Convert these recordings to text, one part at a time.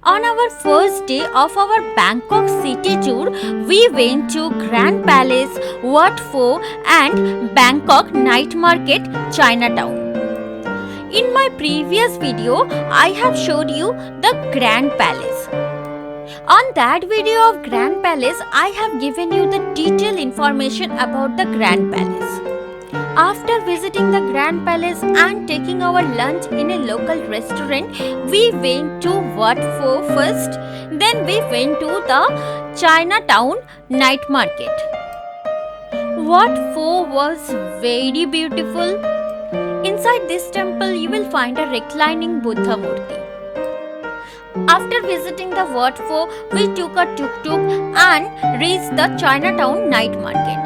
On our first day of our Bangkok city tour, we went to Grand Palace, Wat Pho, and Bangkok Night Market, Chinatown. In my previous video, I have showed you the Grand Palace. On that video of Grand Palace, I have given you the detailed information about the Grand Palace. After visiting the Grand Palace and taking our lunch in a local restaurant, we went to Wat Pho first, then we went to the Chinatown night market. Wat Pho was very beautiful. Inside this temple, you will find a reclining Buddha Murti. After visiting the Wat Pho, we took a tuk-tuk and reached the Chinatown night market.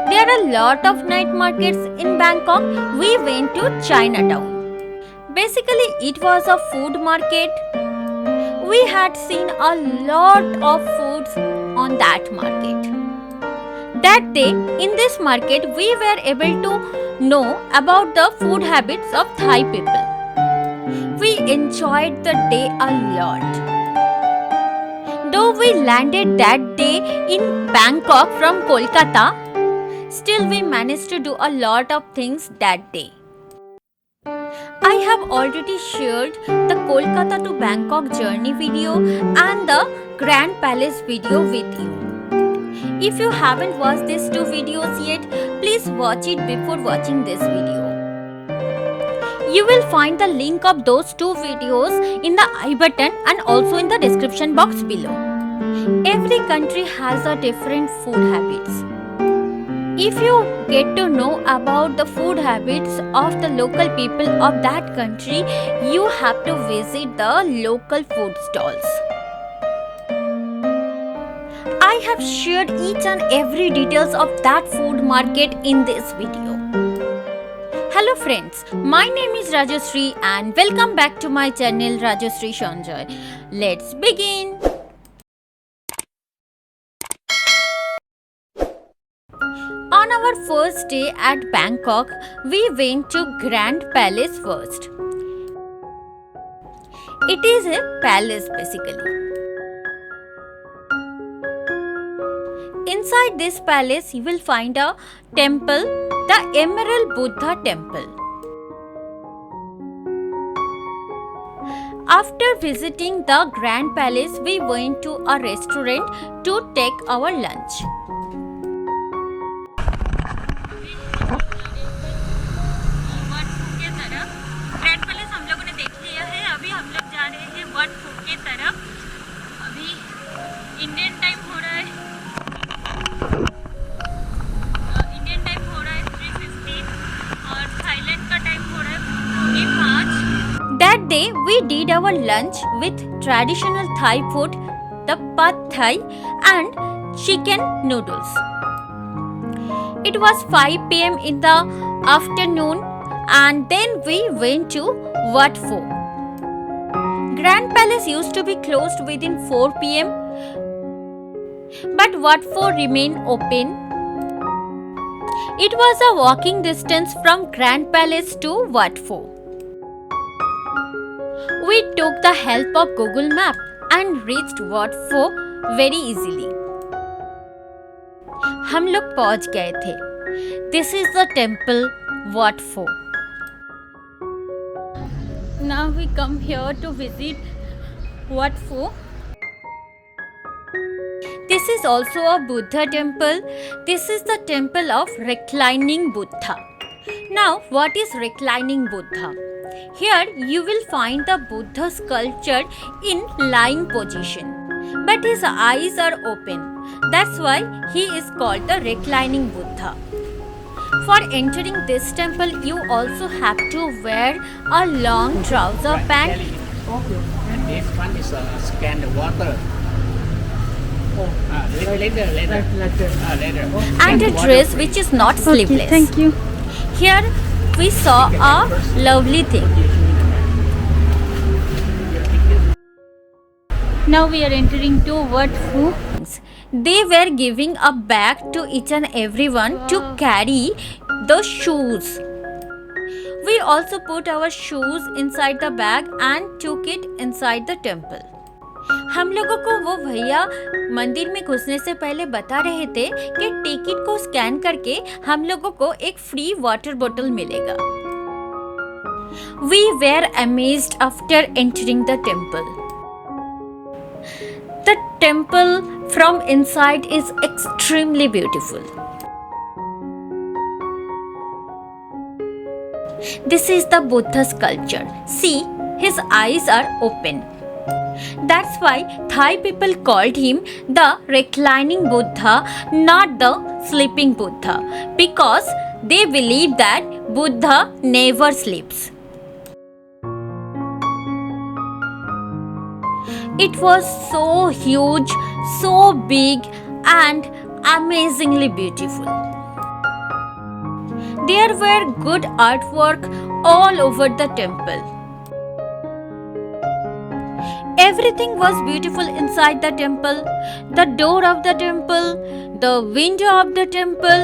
There are a lot of night markets in Bangkok. We went to Chinatown. Basically, it was a food market. We had seen a lot of foods on that market. That day, in this market, we were able to know about the food habits of Thai people. We enjoyed the day a lot. Though we landed that day in Bangkok from Kolkata, still we managed to do a lot of things that day. I have already shared the Kolkata to Bangkok journey video and the Grand Palace video with you. If you haven't watched these two videos yet, please watch it before watching this video. You will find the link of those two videos in the I button and also in the description box below. Every country has a different food habits. If you get to know about the food habits of the local people of that country, you have to visit the local food stalls. I have shared each and every details of that food market in this video. Hello friends, my name is Rajashree and welcome back to my channel Rajashree Sanjoy. Let's begin. On our first day at Bangkok, we went to Grand Palace first. It is a palace basically. Inside this palace, you will find a temple, the Emerald Buddha Temple. After visiting the Grand Palace, we went to a restaurant to take our lunch. Grand palace हम लोगों ने देख लिया है. अभी हम लोग जा रहे हैं वट फो के तरफ. अभी इंडियन टाइम हो रहा है 3:15 और थाईलैंड का टाइम हो रहा है 5. That day we did our lunch with traditional Thai food, the pad thai and chicken noodles. It was 5 p.m. in the afternoon and then we went to Wat Pho. Grand Palace used to be closed within 4 p.m. but Wat Pho remained open. It was a walking distance from Grand Palace to Wat Pho. We took the help of Google Map and reached Wat Pho very easily. हम लोग पहुंच गए थे. This is the temple Wat Pho. Now we come here to visit Wat Pho. This is also a Buddha temple. This is the temple of reclining Buddha. Now, what is reclining Buddha? Here you will find the Buddha sculpture in lying position, but his eyes are open. That's why he is called the reclining Buddha. For entering this temple, you also have to wear a long trouser pant. And this one is scan the water. Later. And a dress which is not sleeveless. Okay, thank you. Here we saw a lovely thing. Now we are entering to Wat Pho. They were giving a bag to each and everyone to carry the shoes. We also put our shoes inside the bag and took it inside the temple. हम लोगों को वो भैया मंदिर में घुसने से पहले बता रहे थे कि टिकट को स्कैन करके हम लोगों को एक फ्री वाटर बोतल मिलेगा. We were amazed after entering the temple. The temple from inside is extremely beautiful. This is the Buddha sculpture. See, his eyes are open. That's why Thai people called him the reclining Buddha, not the sleeping Buddha, because they believe that Buddha never sleeps. It was so huge, so big, and amazingly beautiful. There were good artwork all over the temple. Everything was beautiful inside the temple. The door of the temple, the window of the temple,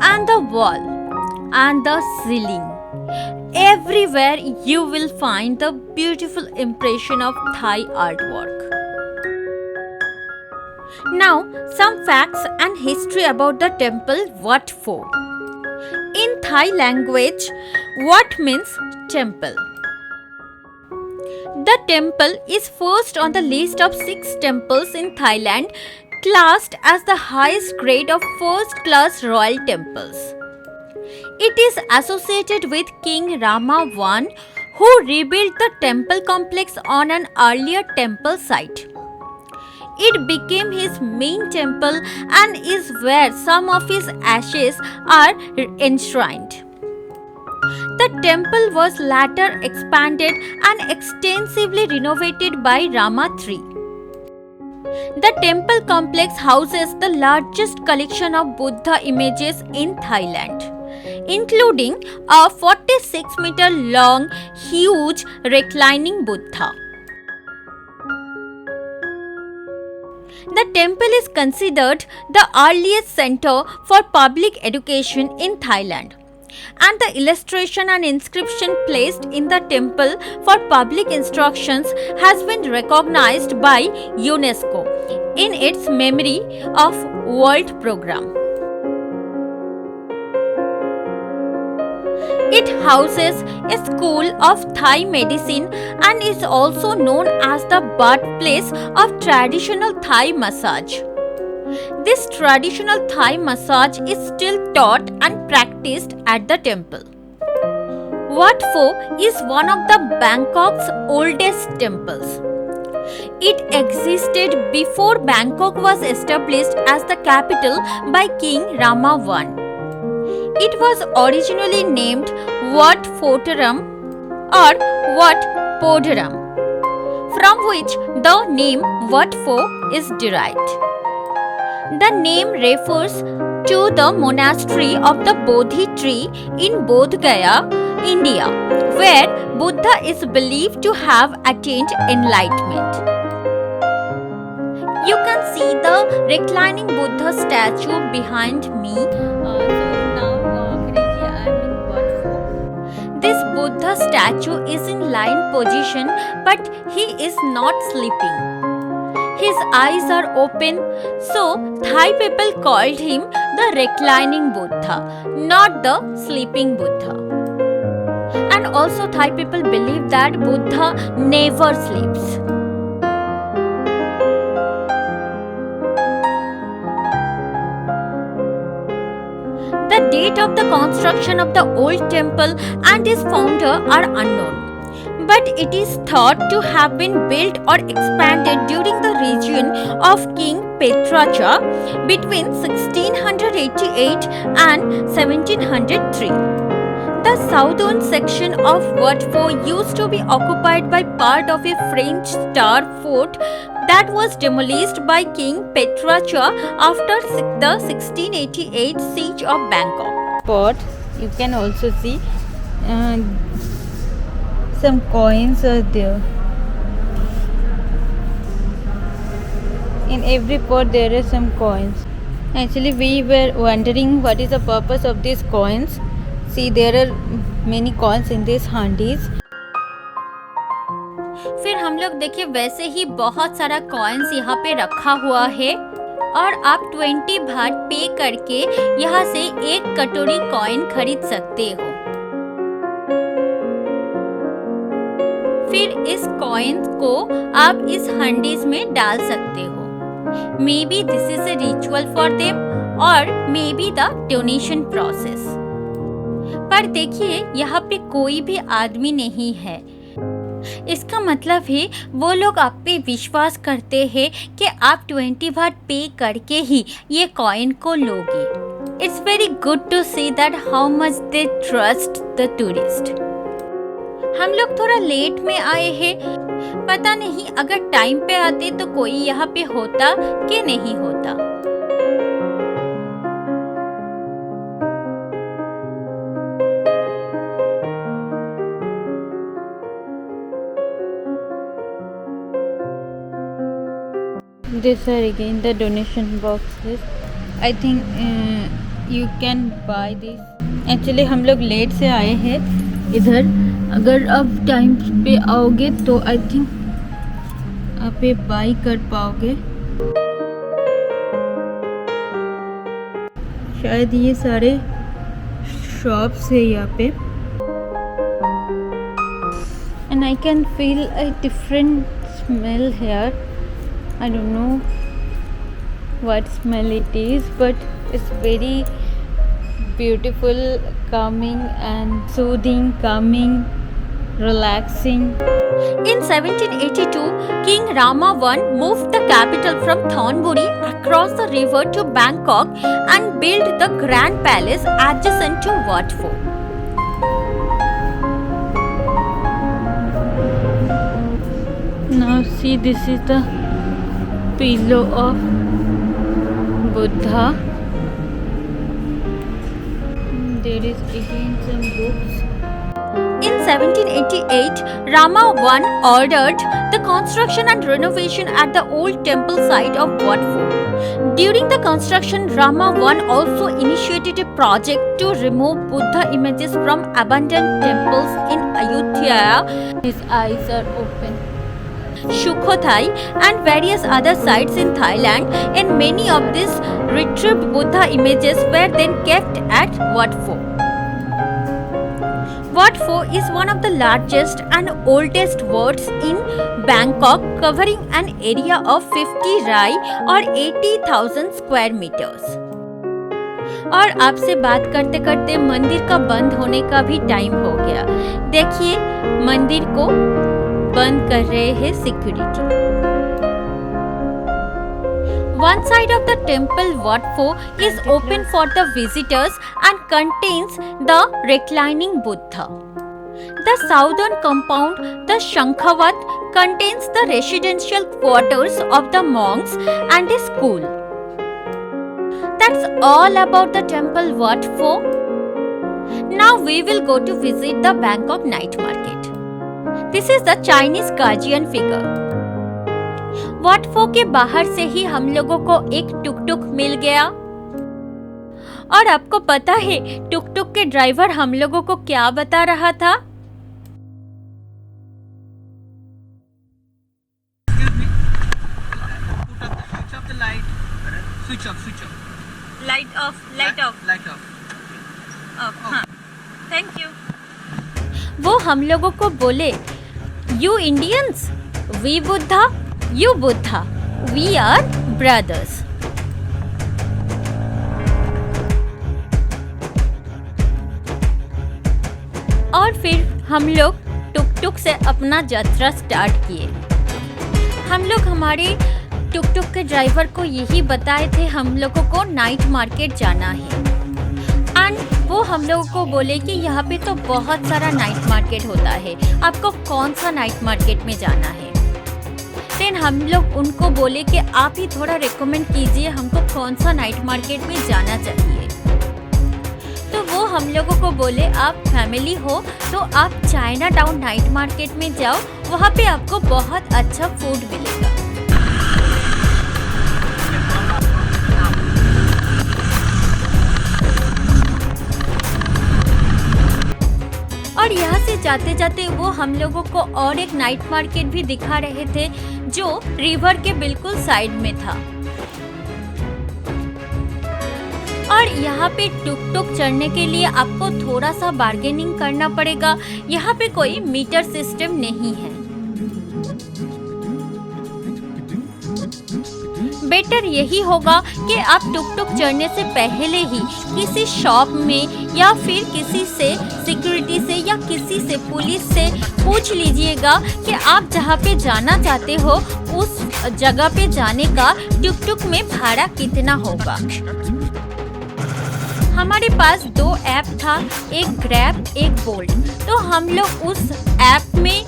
and the wall, and the ceiling. Everywhere you will find the beautiful impression of Thai artwork. Now, some facts and history about the temple Wat Pho. In Thai language, Wat means temple. The temple is first on the list of 6 temples in Thailand, classed as the highest grade of first-class royal temples. It is associated with King Rama I, who rebuilt the temple complex on an earlier temple site. It became his main temple and is where some of his ashes are enshrined. The temple was later expanded and extensively renovated by Rama III. The temple complex houses the largest collection of Buddha images in Thailand, including a 46-meter long, huge reclining Buddha. The temple is considered the earliest center for public education in Thailand, and the illustration and inscription placed in the temple for public instructions has been recognized by UNESCO in its Memory of World program. It houses a school of Thai medicine and is also known as the birthplace of traditional Thai massage. This traditional Thai massage is still taught and practiced at the temple. Wat Pho is one of the Bangkok's oldest temples. It existed before Bangkok was established as the capital by King Rama I. It was originally named Wat Photaram or Wat Podaram, from which the name Wat Pho is derived. The name refers to the monastery of the Bodhi tree in Bodh Gaya, India, where Buddha is believed to have attained enlightenment. You can see the reclining Buddha statue behind me. Currently I am in Wat Pho. This Buddha statue is in lying position, but he is not sleeping. His eyes are open, so Thai people called him the reclining Buddha, not the sleeping Buddha. And also Thai people believe that Buddha never sleeps. The date of the construction of the old temple and its founder are unknown, but it is thought to have been built or expanded during the reign of King Petracha between 1688 and 1703. The southern section of Wat Pho used to be occupied by part of a French star fort that was demolished by King Petracha after the 1688 siege of Bangkok. Pot, you can also see some coins are there. In every pot there are some coins. Actually we were wondering what is the purpose of these coins. See, there are many coins in these handis. फिर हम लोग देखे वैसे ही बहुत सारा coins यहाँ पे रखा हुआ है और आप 20 बाट पे करके यहाँ से एक कटोरी कॉइन खरीद सकते हो। फिर इस कॉइन को आप इस हंडीज में डाल सकते हो। Maybe this is a ritual for them और maybe the donation process. पर देखिए यहाँ पे कोई भी आदमी नहीं है। इसका मतलब है वो लोग आप पे विश्वास करते हैं कि आप 20 बाट पे करके ही ये कॉइन को लोगे। It's very good to see that how much they trust the tourist. हम लोग थोड़ा लेट में आए हैं, पता नहीं अगर टाइम पे आते तो कोई यहाँ पे होता कि नहीं होता। These are again the donation boxes. I think you can buy this. Actually हम लोग लेट से आए हैं इधर। अगर आप टाइम पे आओगे तो आई थिंक आप ये बाई कर पाओगे। शायद ये सारे शॉप्स है यहाँ पे। And I can feel a different smell here. I don't know what smell it is, but it's very beautiful, calming and soothing, calming, relaxing. In 1782, King Rama I moved the capital from Thonburi across the river to Bangkok and built the Grand Palace adjacent to Wat Pho. Now see, this is the pillow of Buddha. There is again some books. In 1788, Rama I ordered the construction and renovation at the old temple site of Wat Pho. During the construction, Rama I also initiated a project to remove Buddha images from abandoned temples in Ayutthaya. His eyes are open. Sukhothai and various other sites in Thailand, and many of these retrieved Buddha images were then kept at Wat Pho. Wat Pho is one of the largest and oldest wards in Bangkok, covering an area of 50 rai or 80,000 square meters. और आपसे बात करते करते मंदिर का बंद होने का भी टाइम हो गया। देखिए मंदिर को बंद कर रहे हैं security. One side of the temple Wat Pho is open for the visitors and contains the reclining Buddha. The southern compound, the Shankhavat, contains the residential quarters of the monks and a school. That's all about the temple Wat Pho. Now we will go to visit the Bangkok night market. This is the Chinese guardian figure. Wat Pho के बाहर से ही हम लोगों को एक टुक टुक मिल गया। और आपको पता है टुक टुक के ड्राइवर हम लोगों को क्या बता रहा था? Switch off. Light off. Light off. हाँ, थैंक यू। वो हम लोगों को बोले, You Indians, we Buddha, you Buddha, we are brothers. और फिर हम लोग टुक टुक से अपना यात्रा स्टार्ट किए। हम लोग हमारे टुक टुक के ड्राइवर को यही बताए थे हम लोगों को नाइट मार्केट जाना है। एंड वो हम लोगों को बोले कि यहाँ पे तो बहुत सारा नाइट मार्केट होता है, आपको कौन सा नाइट मार्केट में जाना है। देन हम लोग उनको बोले कि आप ही थोड़ा रिकमेंड कीजिए हमको कौन सा नाइट मार्केट में जाना चाहिए। तो वो हम लोगों को बोले आप फैमिली हो तो आप चाइना टाउन नाइट मार्केट में जाओ, वहाँ पे आपको बहुत अच्छा फूड मिलेगा। और यहाँ से जाते जाते वो हम लोगों को और एक नाइट मार्केट भी दिखा रहे थे जो रिवर के बिल्कुल साइड में था। और यहाँ पे टुक टुक चढ़ने के लिए आपको थोड़ा सा बार्गेनिंग करना पड़ेगा। यहाँ पे कोई मीटर सिस्टम नहीं है। बेटर यही होगा कि आप टुक टुक चढ़ने से पहले ही किसी शॉप में या फिर किसी से सिक्योरिटी से या किसी से पुलिस से पूछ लीजिएगा कि आप जहाँ पे जाना चाहते हो उस जगह पे जाने का टुक टुक में भाड़ा कितना होगा। हमारे पास 2 ऐप था, एक ग्रैब एक बोल्ट। तो हम लोग उस ऐप में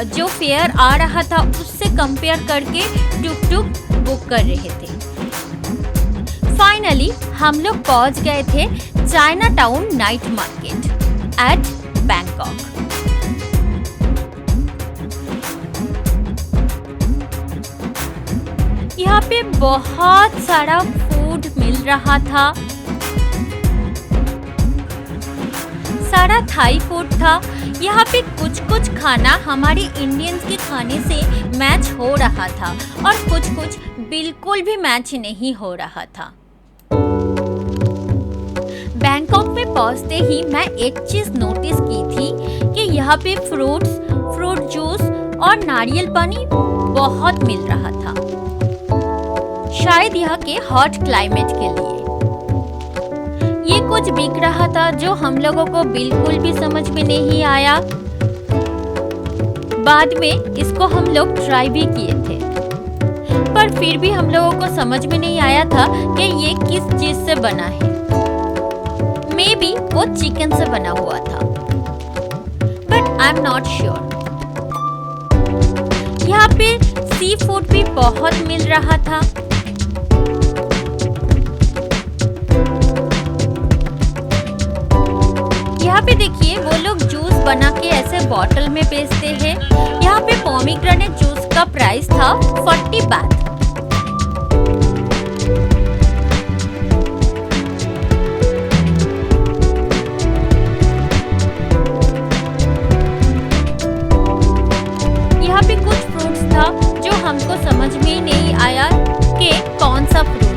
जो फेयर आ रहा था उससे कंपेयर करके टुक टुक बुक कर रहे थे। फाइनली हम लोग पहुंच गए थे China town night market at Bangkok. यहाँ पे बहुत सारा फूड मिल रहा था, सारा थाई फूड था। यहाँ पे कुछ कुछ खाना हमारे इंडियंस के खाने से मैच हो रहा था और कुछ कुछ बिल्कुल भी मैच नहीं हो रहा था। बैंकॉक में पहुँचते ही मैं एक चीज नोटिस की थी कि यहाँ पे फ्रूट जूस और नारियल पानी बहुत मिल रहा था, शायद यहाँ के हॉट क्लाइमेट के लिए। ये कुछ बिक रहा था जो हम लोगों को बिल्कुल भी समझ में नहीं आया। बाद में इसको हम लोग ट्राई भी किए थे, पर फिर भी हम लोगों को समझ में नहीं आया था कि ये किस चीज से बना है। मे बी वो चिकन से बना हुआ था, but I am not sure. यहाँ पे सी फूड भी बहुत मिल रहा था। यहाँ पे देखिए वो लोग जूस बना के ऐसे बॉटल में बेचते हैं। यहाँ पे पोमीग्रेनेट जूस का प्राइस था 40 बात। यहाँ पे कुछ फ्रूट्स था जो हमको समझ में ही नहीं आया कि कौन सा फ्रूट है।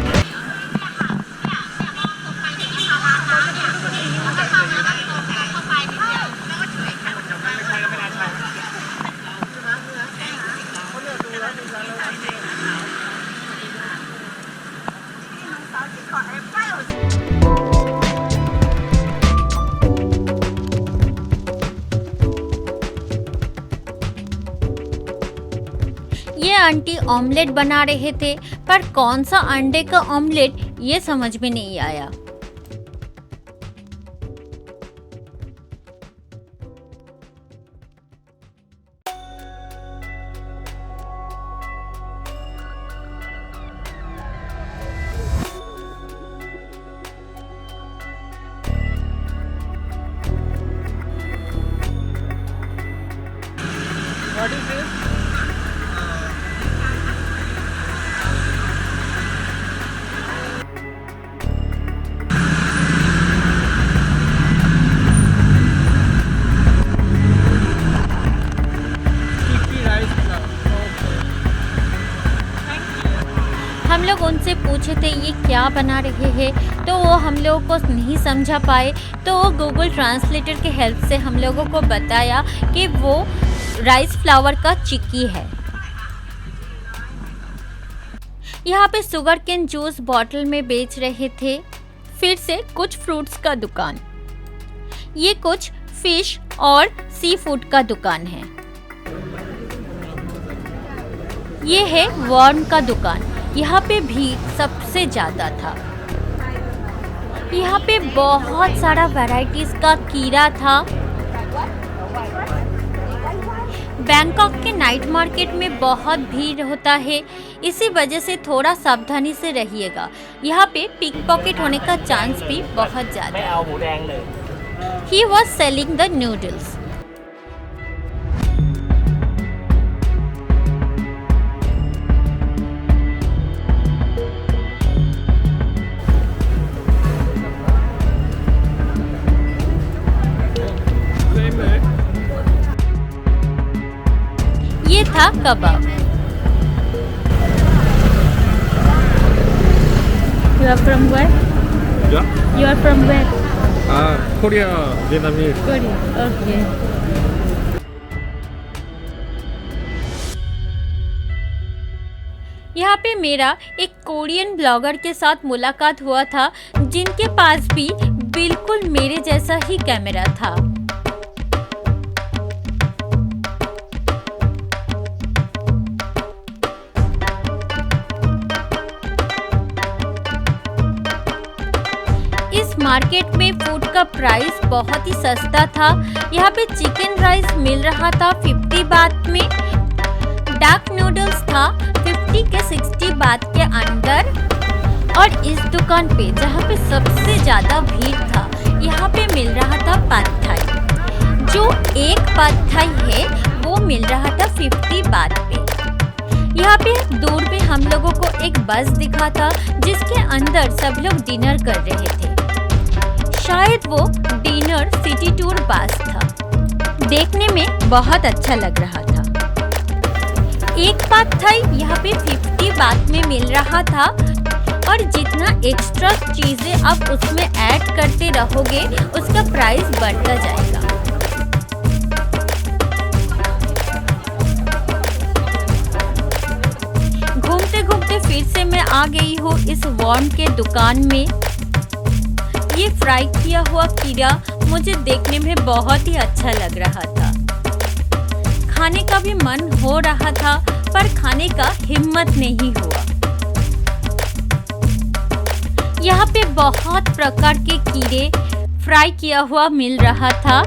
ये आंटी ऑमलेट बना रहे थे, पर कौन सा अंडे का ऑमलेट ये समझ में नहीं आया। What is this? हम लोग उनसे पूछे थे ये क्या बना रहे हैं, तो वो हम लोगों को नहीं समझा पाए। तो वो गूगल ट्रांसलेटर के हेल्प से हम लोगों को बताया कि वो राइस फ्लावर का चिक्की है। यहाँ पे शुगर केन जूस बॉटल में बेच रहे थे। फिर से कुछ फ्रूट्स का दुकान। ये कुछ फिश और सी फूड का दुकान है। ये है वॉर्म का दुकान। यहाँ पे भीड़ सबसे ज़्यादा था। यहाँ पे बहुत सारा वैरायटीज़ का कीड़ा था। बैंकॉक के नाइट मार्केट में बहुत भीड़ होता है, इसी वजह से थोड़ा सावधानी से रहिएगा। यहाँ पे पिक पॉकेट होने का चांस भी बहुत ज़्यादा है। He was selling the noodles. kebab. You are from where? Yeah. You are from where? Korea, Vietnamese. Korea. Okay. यहाँ पे मेरा एक कोरियन ब्लॉगर के साथ मुलाकात हुआ था जिनके पास भी बिल्कुल मेरे जैसा ही कैमरा था। इस मार्केट में फूड का प्राइस बहुत ही सस्ता था। यहाँ पे चिकन राइस मिल रहा था 50 बात में, डाक नूडल्स था 50 के 60 बात के अंदर। और इस दुकान पे जहाँ पे सबसे ज़्यादा भीड़ था, यहाँ पे मिल रहा था पाद थाई। जो एक पाद थाई है वो मिल रहा था 50 बात पे। यहाँ पे दूर पे हम लोगों को एक बस दिखा था जिसके अंदर सब लोग डिनर कर रहे थे। शायद वो डिनर सिटी टूर बस था। देखने में बहुत अच्छा लग रहा था। एक बात था यहाँ पे 50 बात में मिल रहा था और जितना एक्स्ट्रा चीजें आप उसमें ऐड करते रहोगे उसका प्राइस बढ़ता जाएगा। घूमते घूमते फिर से मैं आ गई हूँ इस वॉर्म के दुकान में। ये फ्राई किया हुआ कीड़ा मुझे देखने में बहुत ही अच्छा लग रहा था। खाने का भी मन हो रहा था पर खाने का हिम्मत नहीं हुआ। यहाँ पे बहुत प्रकार के कीड़े फ्राई किया हुआ मिल रहा था।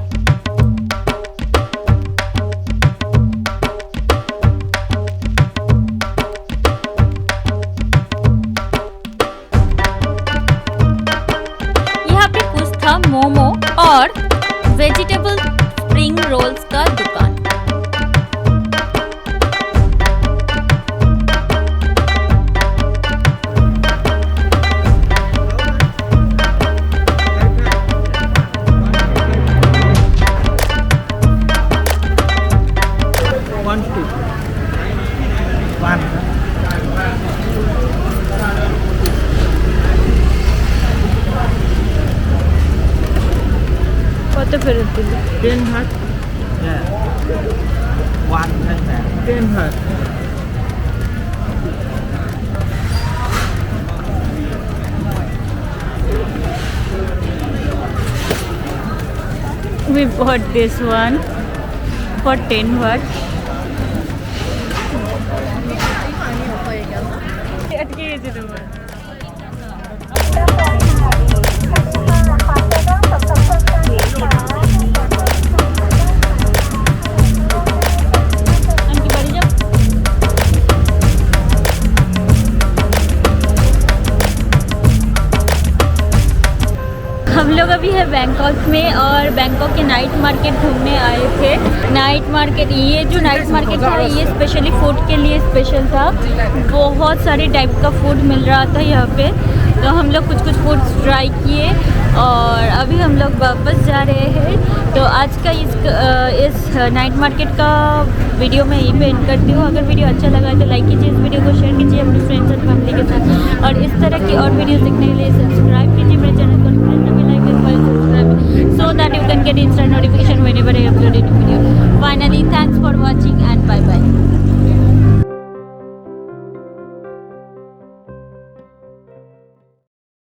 यहाँ पे कुछ था मोमो और वेजिटेबल स्प्रिंग रोल्स का दुकान। কত ফেরত দিলি? 10 hat. Yeah. 10 hat. We bought this one for 10 baht. আটকে গেছে তোমার। আন্টি বাড়ি যাও। हम लोग अभी है बैंकॉक में और बैंकॉक के नाइट मार्केट घूमने आए थे। नाइट मार्केट, ये जो नाइट मार्केट था ये स्पेशली फूड के लिए स्पेशल था। बहुत सारे टाइप का फूड मिल रहा था यहाँ पे, तो हम लोग कुछ कुछ फूड ट्राई किए और अभी हम लोग वापस जा रहे हैं। तो आज का इस नाइट मार्केट का वीडियो मैं यहीं पे एंड करती हूँ। अगर वीडियो अच्छा लगा तो लाइक कीजिए, इस वीडियो को शेयर कीजिए अपने फ्रेंड्स और फैमिली के साथ, और इस तरह की और वीडियोस देखने के लिए सब्सक्राइब कीजिए मेरे चैनल को, so that you can get instant notification whenever I upload a new video. Finally, thanks for watching and bye bye.